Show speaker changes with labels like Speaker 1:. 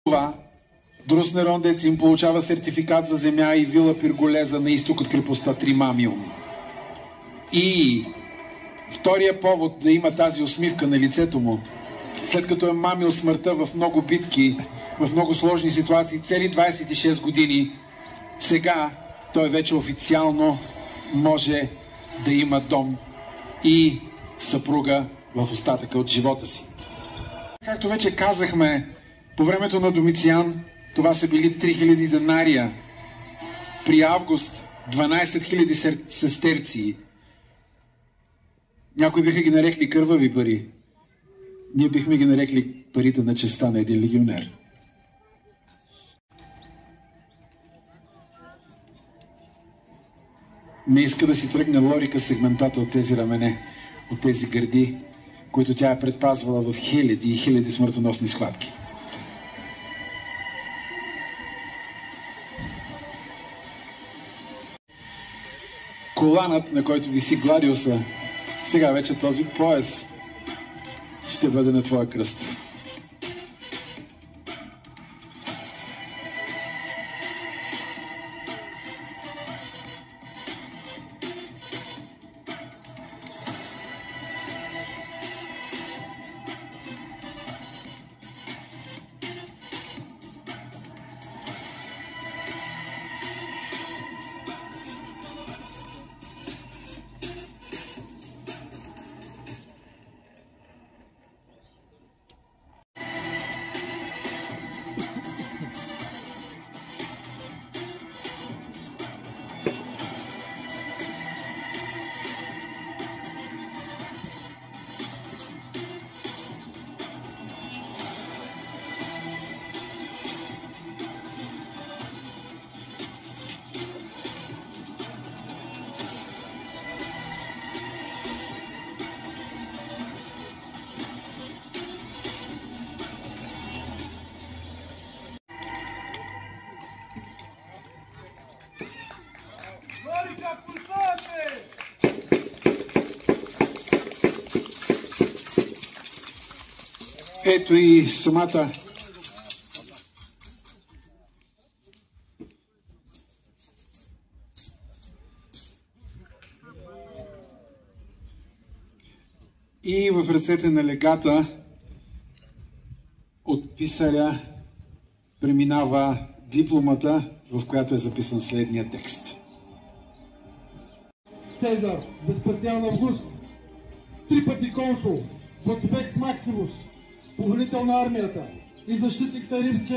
Speaker 1: Това Друснерон Децим получава сертификат за земя и вила Пирголеза на изток от крепостта Тримамиум. И втория повод да има тази усмивка на лицето му, след като е мамил смъртта в много битки, в много сложни ситуации, цели 26 години, сега той вече официално може да има дом и съпруга в остатъка от живота си. Както вече казахме, по времето на Домициан това са били 3000 денария. При Август 12 000 сестерции. Някои биха ги нарекли кървави пари. Ние бихме ги нарекли парите на честта на един легионер. Не иска да си тръгне Лорика сегментата от тези рамене, от тези гърди, които тя е предпазвала в хиляди и хиляди смъртоносни схватки. Коланът, на който виси Гладиуса, сега вече този пояс ще бъде на твоя кръст. Ето и самата и в ръцете на легата от писаря преминава дипломата, в която е записан следния текст.
Speaker 2: Цезар, Веспасиан Август, 3 пъти консул, Понтифекс Максимус, повелител на армията и защитник на римския